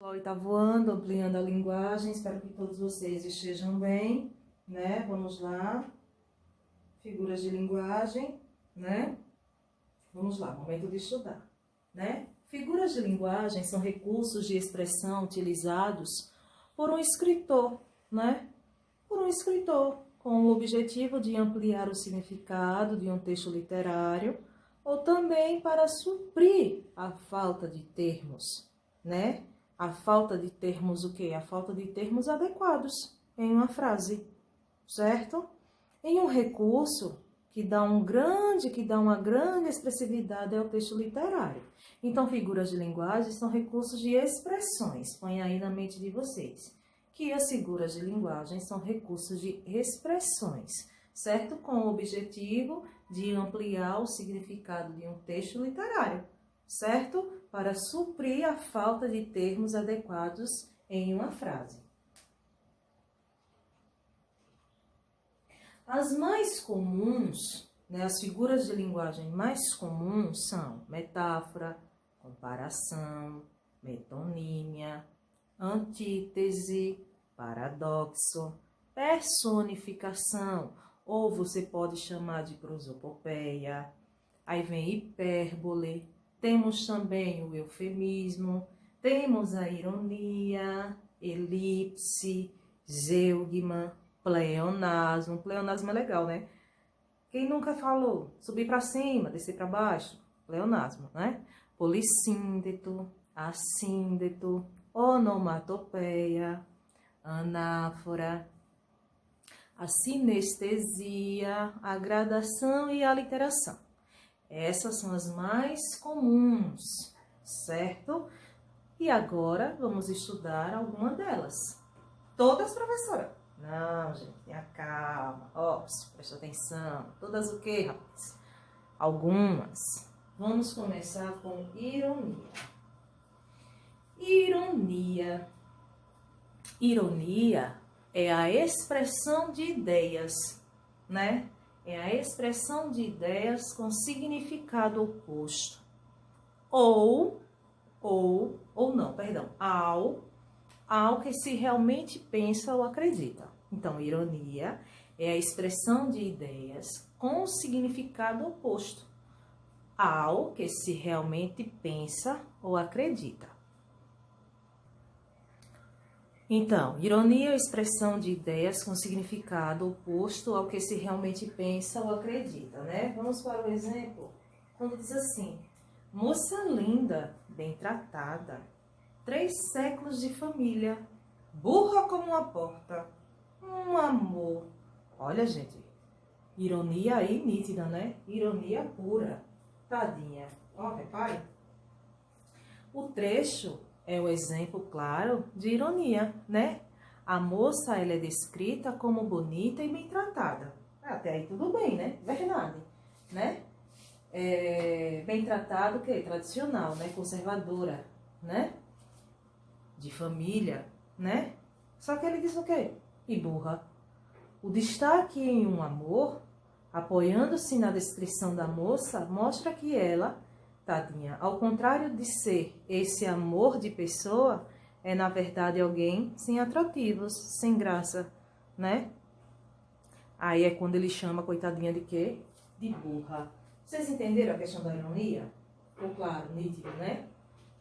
Chloe tá voando, ampliando a linguagem. Espero que todos vocês estejam bem, né? Vamos lá. Figuras de linguagem, né? Vamos lá, momento de estudar, né? Figuras de linguagem são recursos de expressão utilizados por um escritor, né? Por um escritor, com o objetivo de ampliar o significado de um texto literário ou também para suprir a falta de termos, né? A falta de termos o quê? A falta de termos adequados em uma frase, certo? Em um recurso que dá uma grande expressividade ao texto literário. Então, figuras de linguagem são recursos de expressões. Põe aí na mente de vocês que as figuras de linguagem são recursos de expressões, certo? Com o objetivo de ampliar o significado de um texto literário, certo? Para suprir a falta de termos adequados em uma frase. As mais comuns, né, as figuras de linguagem mais comuns são metáfora, comparação, metonímia, antítese, paradoxo, personificação, ou você pode chamar de prosopopeia. Aí vem hipérbole, temos também o eufemismo, temos a ironia, elipse, zeugma, pleonasmo. Pleonasmo é legal, né? Quem nunca falou? Subir para cima, descer para baixo. Pleonasmo, né? Polissíndeto, assíndeto, onomatopeia, anáfora, a sinestesia, a gradação e a literação. Essas são as mais comuns, certo? E agora vamos estudar alguma delas. Todas, professora? Não, gente, tenha calma. Ops, presta atenção. Todas o quê, rapaz? Algumas. Vamos começar com ironia. Ironia. Ironia é a expressão de ideias, né? É a expressão de ideias com significado oposto. Ou não, perdão, ao que se realmente pensa ou acredita. Então, ironia é a expressão de ideias com significado oposto ao que se realmente pensa ou acredita. Então, ironia é a expressão de ideias com significado oposto ao que se realmente pensa ou acredita, né? Vamos para o exemplo, quando diz assim: moça linda, bem tratada, 3 séculos de família, burra como uma porta, um amor. Olha, gente, ironia aí nítida, né? Ironia pura. Tadinha. Ó, repare. O trecho é o exemplo claro de ironia, né? A moça, ela é descrita como bonita e bem tratada. Até aí tudo bem, né? Verdade, né? Bem tratada, o quê? Tradicional, né? Conservadora, né? De família, né? Só que ele diz o quê? E burra. O destaque em um amor, apoiando-se na descrição da moça, mostra que ela, tadinha, ao contrário de ser esse amor de pessoa, é na verdade alguém sem atrativos, sem graça, né? Aí é quando ele chama a coitadinha de quê? De burra. Vocês entenderam a questão da ironia? Ficou claro, nítido, né?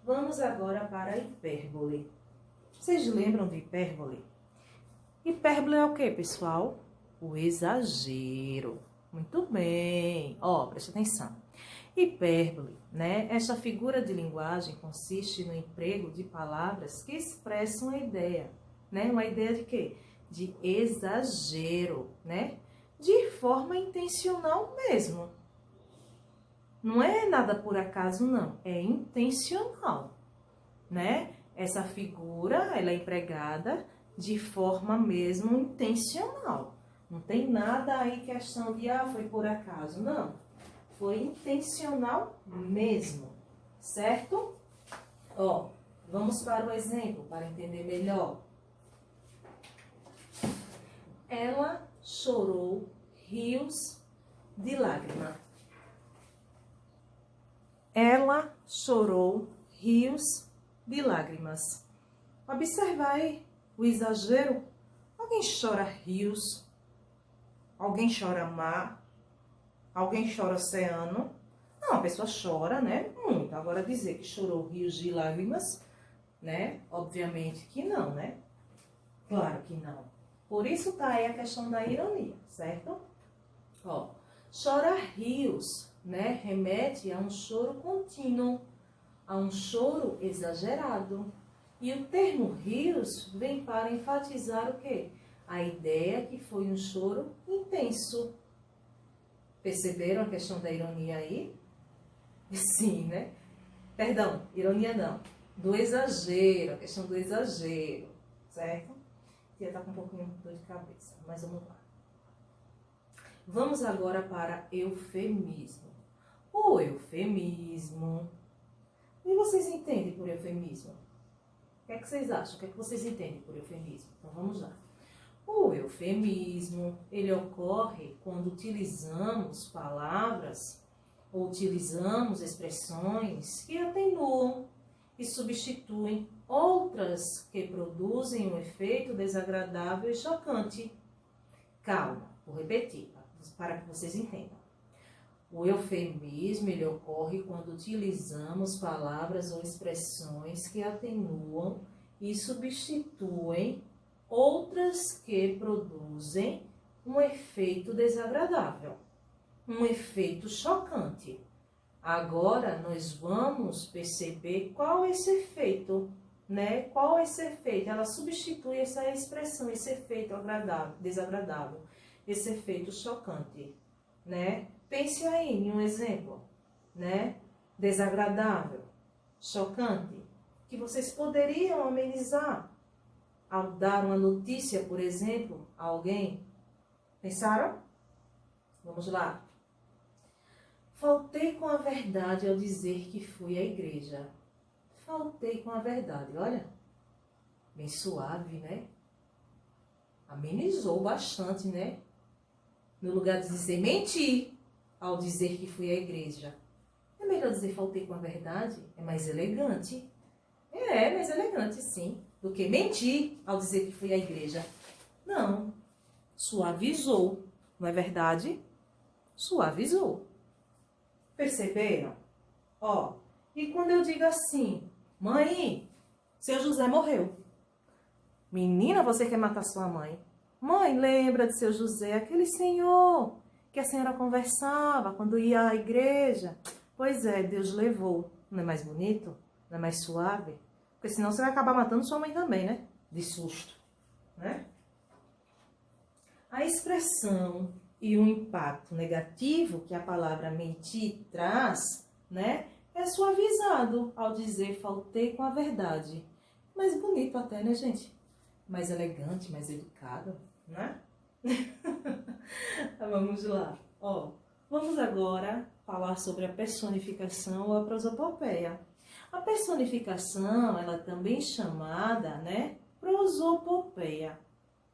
Vamos agora para a hipérbole. Vocês lembram de hipérbole? Hipérbole é o quê, pessoal? O exagero. Muito bem. Ó, presta atenção. Hipérbole, né? Esta figura de linguagem consiste no emprego de palavras que expressam a ideia, né? Uma ideia de quê? De exagero, né? De forma intencional mesmo. Não é nada por acaso, não. É intencional, né? Essa figura, ela é empregada de forma mesmo intencional. Não tem nada aí questão de, foi por acaso. Não. Foi intencional mesmo, certo? Ó, vamos para o exemplo, para entender melhor. Ela chorou rios de lágrima. Ela chorou rios de lágrimas. Observa aí o exagero. Alguém chora rios, alguém chora mar, alguém chora oceano. Não, a pessoa chora, né? Muito. Agora dizer que chorou rios de lágrimas, né? Obviamente que não, né? Claro que não. Por isso tá aí a questão da ironia, certo? Ó, chora rios, né? Remete a um choro contínuo, a um choro exagerado. E o termo rios vem para enfatizar o quê? A ideia que foi um choro intenso. Perceberam a questão da ironia aí? Sim, né? Perdão, ironia não. Do exagero, a questão do exagero, certo? Tia tá com um pouquinho de dor de cabeça, mas vamos lá. Vamos agora para eufemismo. O eufemismo. E vocês entendem por eufemismo? O que é que vocês acham? O que é que vocês entendem por eufemismo? Então vamos lá. O eufemismo, ele ocorre quando utilizamos palavras ou utilizamos expressões que atenuam e substituem outras que produzem um efeito desagradável e chocante. Calma, vou repetir para que vocês entendam. O eufemismo, ele ocorre quando utilizamos palavras ou expressões que atenuam e substituem outras que produzem um efeito desagradável, um efeito chocante. Agora nós vamos perceber qual é esse efeito, né? Qual é esse efeito? Ela substitui essa expressão, esse efeito agradável, desagradável, esse efeito chocante, né? Pense aí em um exemplo, né? Desagradável, chocante, que vocês poderiam amenizar ao dar uma notícia, por exemplo, a alguém. Pensaram? Vamos lá. Faltei com a verdade ao dizer que fui à igreja. Faltei com a verdade, olha. Bem suave, né? Amenizou bastante, né? No lugar de dizer menti ao dizer que fui à igreja. É melhor dizer faltei com a verdade? É mais elegante. É mais elegante, sim, do que mentir ao dizer que fui à igreja. Não. Suavizou. Não é verdade? Suavizou. Perceberam? Ó, e quando eu digo assim, mãe, seu José morreu. Menina, você quer matar sua mãe? Mãe, lembra de seu José, aquele senhor que a senhora conversava quando ia à igreja? Pois é, Deus levou. Não é mais bonito? Não é mais suave? Porque senão você vai acabar matando sua mãe também, né? De susto, né? A expressão e o impacto negativo que a palavra mentir traz, né? É suavizado ao dizer faltei com a verdade. Mais bonito até, né, gente? Mais elegante, mais educado, né? Vamos lá. Ó, vamos agora falar sobre a personificação ou a prosopopeia. A personificação, ela é também chamada, né, prosopopeia,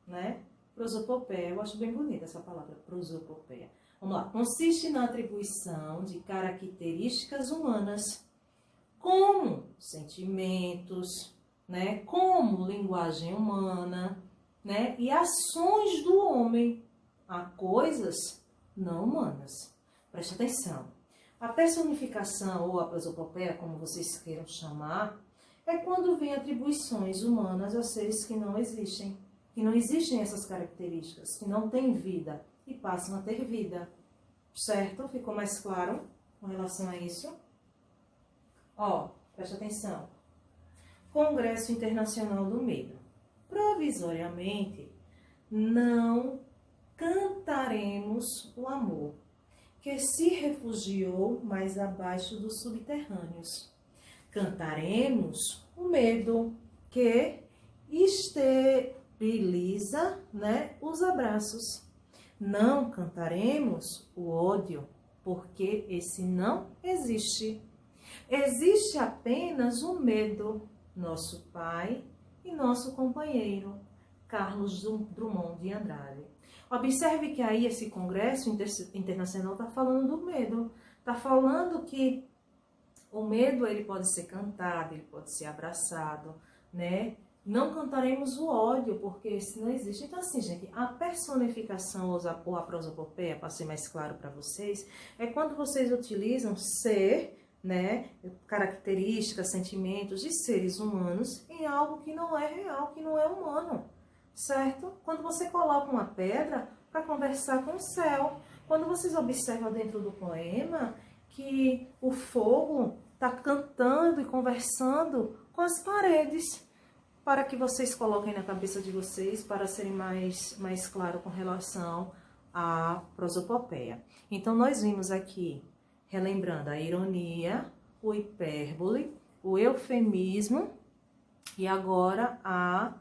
né? Prosopopeia, eu acho bem bonita essa palavra, prosopopeia. Vamos lá. Consiste na atribuição de características humanas, como sentimentos, né, como linguagem humana, né, e ações do homem a coisas não humanas. Preste atenção. A personificação ou a prosopopeia, como vocês queiram chamar, é quando vem atribuições humanas a seres que não existem essas características, que não têm vida e passam a ter vida. Certo? Ficou mais claro com relação a isso? Ó, preste atenção. Congresso Internacional do Medo. Provisoriamente, não cantaremos o amor, que se refugiou mais abaixo dos subterrâneos. Cantaremos o medo, que esteriliza, né, os abraços. Não cantaremos o ódio, porque esse não existe. Existe apenas o medo, nosso pai e nosso companheiro, Carlos Drummond de Andrade. Observe que aí esse Congresso Internacional está falando do medo. Está falando que o medo ele pode ser cantado, ele pode ser abraçado, né? Não cantaremos o ódio, porque esse não existe. Então, assim, gente, a personificação ou a prosopopeia, para ser mais claro para vocês, é quando vocês utilizam ser, né, características, sentimentos de seres humanos em algo que não é real, que não é humano, certo? Quando você coloca uma pedra para conversar com o céu, quando vocês observam dentro do poema que o fogo está cantando e conversando com as paredes, para que vocês coloquem na cabeça de vocês, para serem mais claro com relação à prosopopeia. Então, nós vimos aqui, relembrando a ironia, o hipérbole, o eufemismo e agora a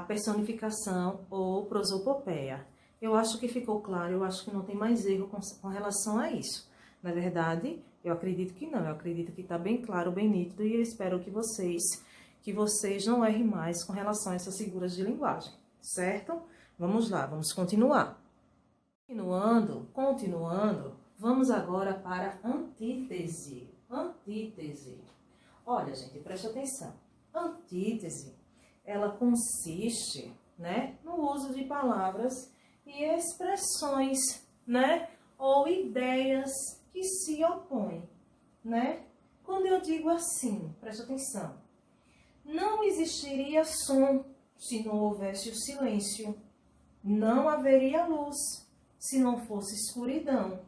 personificação ou prosopopeia. Eu acho que ficou claro, eu acho que não tem mais erro com relação a isso. Na verdade, eu acredito que não, eu acredito que está bem claro, bem nítido e eu espero que vocês não errem mais com relação a essas figuras de linguagem, certo? Vamos lá, vamos continuar. Continuando, vamos agora para antítese. Antítese. Olha, gente, preste atenção. Antítese, ela consiste, né, no uso de palavras e expressões, né, ou ideias que se opõem, né? Quando eu digo assim, preste atenção. Não existiria som se não houvesse o silêncio. Não haveria luz se não fosse escuridão.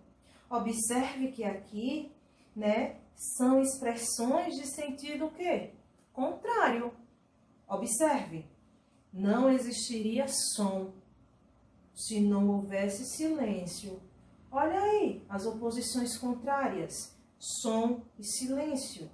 Observe que aqui, né, são expressões de sentido o quê? Contrário. Observe. Não existiria som se não houvesse silêncio. Olha aí as oposições contrárias. Som e silêncio.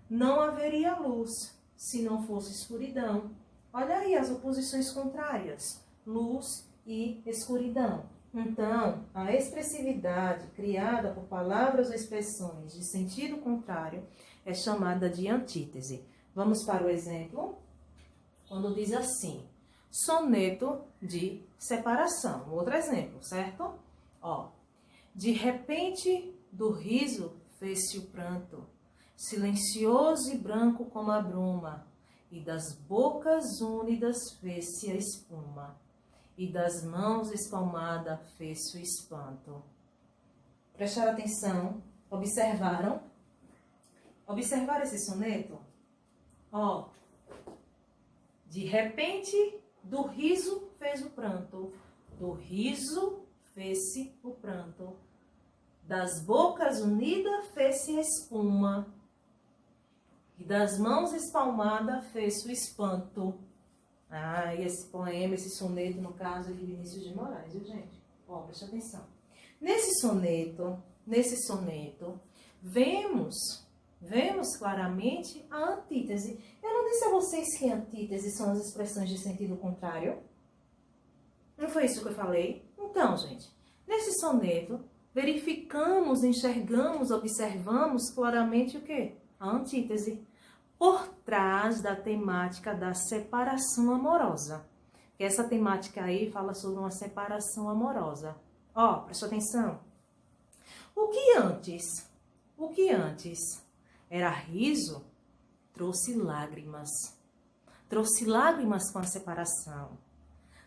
Não haveria luz se não fosse escuridão. Olha aí as oposições contrárias, luz e escuridão. Então, a expressividade criada por palavras ou expressões de sentido contrário é chamada de antítese. Vamos para o exemplo, quando diz assim, soneto de separação. Outro exemplo, certo? Ó, de repente do riso fez-se o pranto, silencioso e branco como a bruma, e das bocas úmidas fez-se a espuma, e das mãos espalmada fez-se o espanto. Prestaram atenção? Observaram? Observaram esse soneto? Ó, de repente do riso fez o pranto, do riso fez-se o pranto, das bocas unidas fez-se a espuma, e das mãos espalmadas fez-se o espanto. Ah, e esse poema, esse soneto, no caso, é de Vinícius de Moraes, viu, gente? Ó, presta atenção. Nesse soneto, vemos claramente a antítese. Eu não disse a vocês que antítese são as expressões de sentido contrário? Não foi isso que eu falei? Então, gente, nesse soneto, verificamos, enxergamos, observamos claramente o quê? A antítese. Por trás da temática da separação amorosa. Que essa temática aí fala sobre uma separação amorosa. Ó, presta atenção. O que antes era riso, trouxe lágrimas. Trouxe lágrimas com a separação.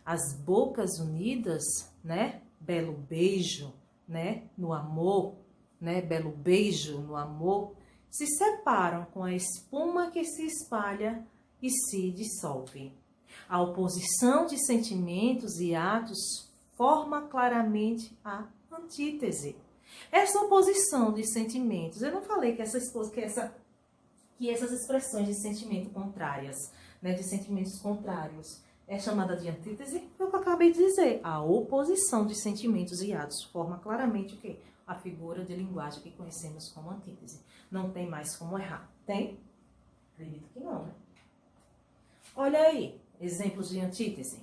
As bocas unidas, né? Belo beijo, né? No amor, né? Belo beijo no amor. Se separam com a espuma que se espalha e se dissolve. A oposição de sentimentos e atos forma claramente a antítese. Essa oposição de sentimentos, eu não falei que essas expressões de sentimento contrárias, né, de sentimentos contrários, é chamada de antítese? Foi o que eu acabei de dizer. A oposição de sentimentos e atos forma claramente o quê? A figura de linguagem que conhecemos como antítese. Não tem mais como errar. Tem? Acredito que não, né? Olha aí, exemplos de antítese.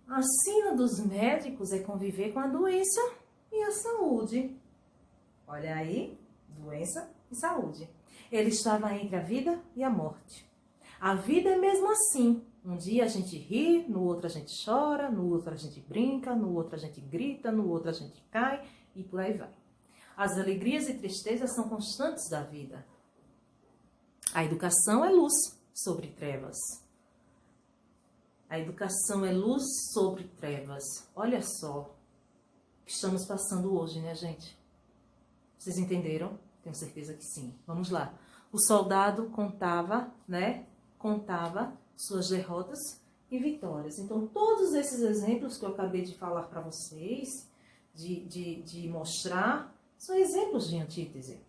A sina dos médicos é conviver com a doença e a saúde. Olha aí, doença e saúde. Ele estava entre a vida e a morte. A vida é mesmo assim. Um dia a gente ri, no outro a gente chora, no outro a gente brinca, no outro a gente grita, no outro a gente cai e por aí vai. As alegrias e tristezas são constantes da vida. A educação é luz, sobre trevas. A educação é luz sobre trevas. Olha só o que estamos passando hoje, né, gente? Vocês entenderam? Tenho certeza que sim. Vamos lá. O soldado contava, né? Contava suas derrotas e vitórias. Então, todos esses exemplos que eu acabei de falar para vocês, de mostrar, são exemplos de antítese.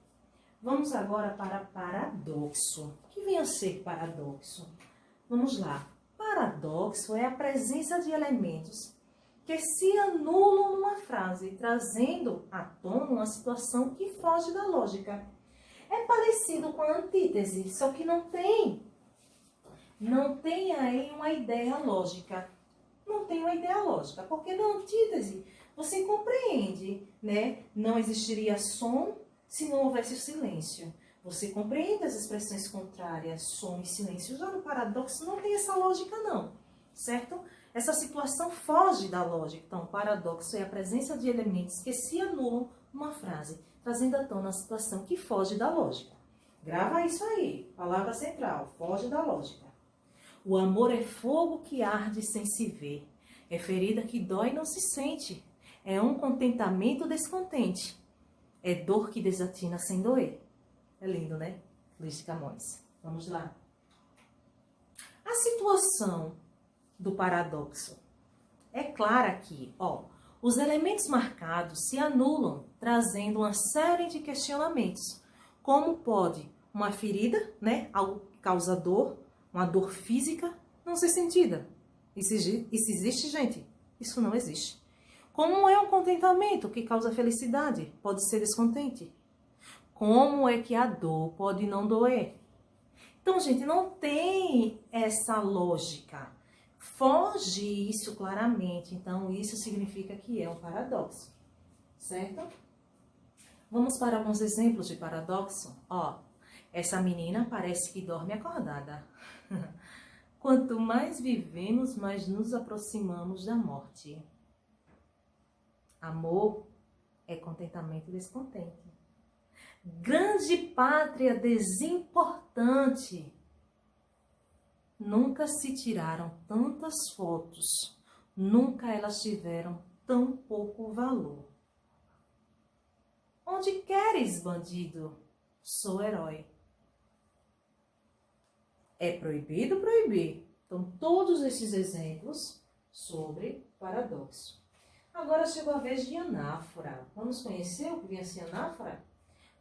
Vamos agora para paradoxo. O que vem a ser paradoxo? Vamos lá. Paradoxo é a presença de elementos que se anulam numa frase, trazendo à tona uma situação que foge da lógica. É parecido com a antítese, só que não tem aí uma ideia lógica. Não tem uma ideia lógica, porque na antítese você compreende, né? Não existiria som se não houvesse o silêncio. Você compreende as expressões contrárias, som e silêncio. Já no paradoxo não tem essa lógica não, certo? Essa situação foge da lógica. Então, o paradoxo é a presença de elementos que se anulam numa frase, trazendo à tona a situação que foge da lógica. Grava isso aí, palavra central, foge da lógica. O amor é fogo que arde sem se ver, é ferida que dói e não se sente, é um contentamento descontente, é dor que desatina sem doer. É lindo, né? Luiz de Camões. Vamos lá. A situação do paradoxo é clara aqui, ó. Os elementos marcados se anulam, trazendo uma série de questionamentos. Como pode uma ferida, né, algo que causa dor, uma dor física, não ser sentida? Isso existe, gente? Isso não existe. Como é um contentamento que causa felicidade? Pode ser descontente. Como é que a dor pode não doer? Então, gente, não tem essa lógica. Foge isso claramente. Então, isso significa que é um paradoxo. Certo? Vamos para alguns exemplos de paradoxo. Ó, essa menina parece que dorme acordada. Quanto mais vivemos, mais nos aproximamos da morte. Amor é contentamento e descontente. Grande pátria desimportante. Nunca se tiraram tantas fotos, nunca elas tiveram tão pouco valor. Onde queres, bandido? Sou herói. É proibido proibir. Então, todos esses exemplos sobre paradoxo. Agora chegou a vez de anáfora. Vamos conhecer o que vem a ser anáfora?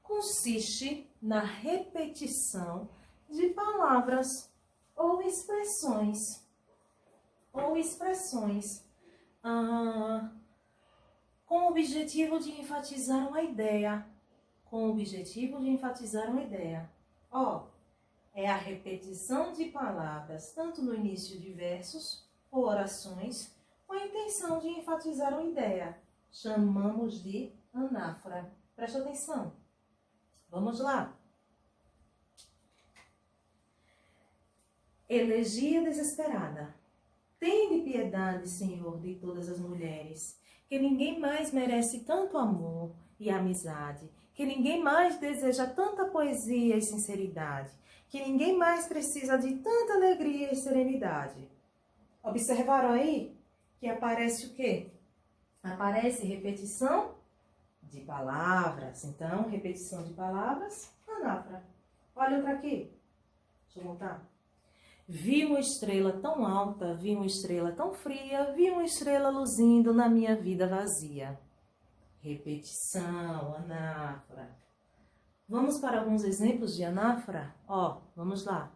Consiste na repetição de palavras ou expressões. Com o objetivo de enfatizar uma ideia. Ó, é a repetição de palavras, tanto no início de versos ou orações, com a intenção de enfatizar uma ideia. Chamamos de anáfora. Presta atenção. Vamos lá. Elegia desesperada. Tende piedade, Senhor, de todas as mulheres, que ninguém mais merece tanto amor e amizade, que ninguém mais deseja tanta poesia e sinceridade, que ninguém mais precisa de tanta alegria e serenidade. Observaram aí que aparece o quê? Aparece repetição de palavras. Então, repetição de palavras, anáfora. Olha outra aqui. Deixa eu voltar. Vi uma estrela tão alta, vi uma estrela tão fria, vi uma estrela luzindo na minha vida vazia. Repetição, anáfora. Vamos para alguns exemplos de anáfora? Ó, vamos lá.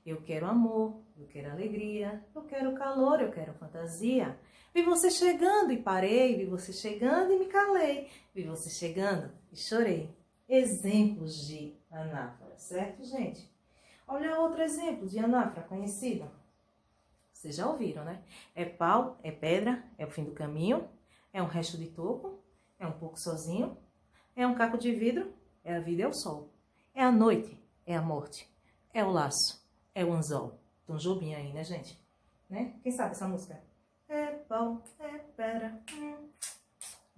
Eu quero amor, eu quero alegria, eu quero calor, eu quero fantasia. Vi você chegando e parei, vi você chegando e me calei. Vi você chegando e chorei. Exemplos de anáfora, certo, gente? Olha outro exemplo de anáfora conhecida. Vocês já ouviram, né? É pau, é pedra, é o fim do caminho, é um resto de toco, é um pouco sozinho, é um caco de vidro, é a vida e é o sol. É a noite, é a morte, é o laço, é o anzol. Tom Jobim aí, né, gente? Né? Quem sabe essa música? É pau, é pedra.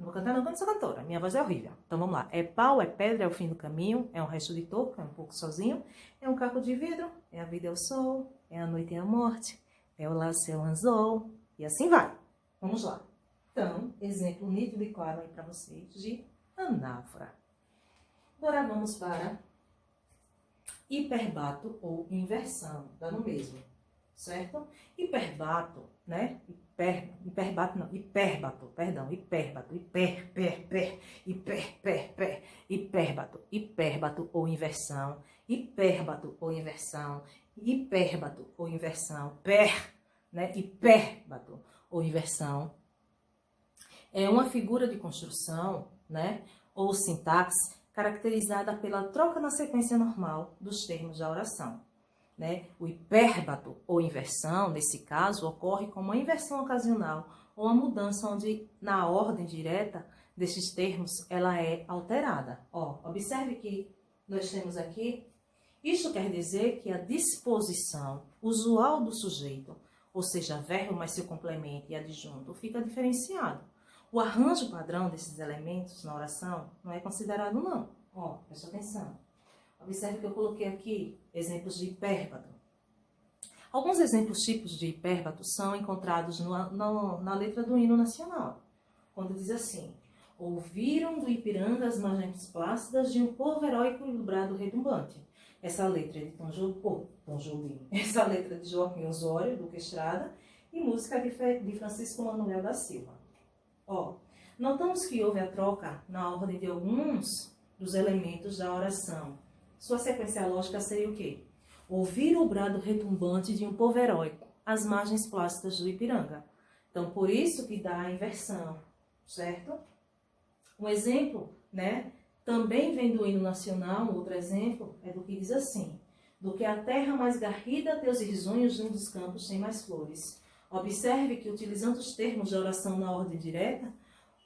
Não vou cantar não, porque eu não sou cantora. Minha voz é horrível. Então vamos lá. É pau, é pedra, é o fim do caminho, é um resto de toco, é um pouco sozinho, é um caco de vidro, é a vida, é o sol, é a noite e a morte, é o laço, é o anzol, e assim vai. Vamos lá. Então, exemplo nítido e claro aí para vocês de anáfora. Agora vamos para hiperbato ou inversão, dá no mesmo, certo? Hiperbato, né? Hipérbato, hipérbato ou inversão, hipérbato ou inversão, hipérbato ou inversão, né? Hipérbato ou inversão. É uma figura de construção, né? Ou sintaxe caracterizada pela troca na sequência normal dos termos da oração. Né? O hipérbato ou inversão, nesse caso, ocorre como uma inversão ocasional ou uma mudança onde, na ordem direta desses termos, ela é alterada. Ó, observe que nós temos aqui, isto quer dizer que a disposição usual do sujeito, ou seja, verbo mais seu complemento e adjunto, fica diferenciado. O arranjo padrão desses elementos na oração não é considerado não. Ó, presta atenção. Observe que eu coloquei aqui exemplos de hipérbato. Alguns exemplos tipos de hipérbato são encontrados na letra do hino nacional, quando diz assim: ouviram do Ipiranga as margens plácidas de um povo heróico e do brado retumbante. Essa letra é de Tom Jobim. Essa letra é de Joaquim Osório, Duque Estrada, e música de Francisco Manuel da Silva. Ó, notamos que houve a troca na ordem de alguns dos elementos da oração. Sua sequência lógica seria o quê? Ouvir o brado retumbante de um povo heróico, às margens plácidas do Ipiranga. Então, por isso que dá a inversão, certo? Um exemplo, né? Também vem do hino nacional, outro exemplo é do que diz assim: do que a terra mais garrida, teus risonhos lindos campos têm mais flores. Observe que, utilizando os termos de oração na ordem direta,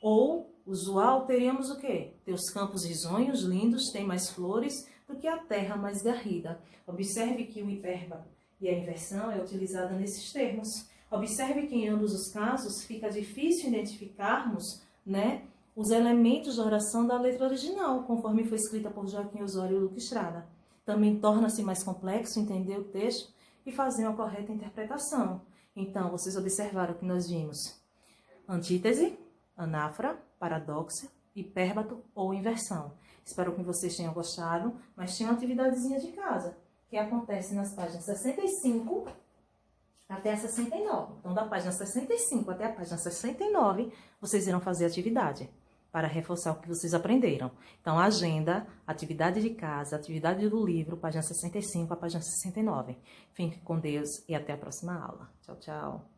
ou usual, teríamos o quê? Teus campos risonhos, lindos, têm mais flores do que a terra mais garrida. Observe que o hipérbato e a inversão é utilizada nesses termos. Observe que em ambos os casos fica difícil identificarmos, né, os elementos da oração da letra original, conforme foi escrita por Joaquim Osório e Duque Estrada. Também torna-se mais complexo entender o texto e fazer uma correta interpretação. Então, vocês observaram que nós vimos antítese, anáfora, paradoxo, hipérbato ou inversão. Espero que vocês tenham gostado, mas tem uma atividadezinha de casa, que acontece nas páginas 65 até a 69. Então, da página 65 até a página 69, vocês irão fazer atividade para reforçar o que vocês aprenderam. Então, agenda, atividade de casa, atividade do livro, página 65 a página 69. Fique com Deus e até a próxima aula. Tchau, tchau.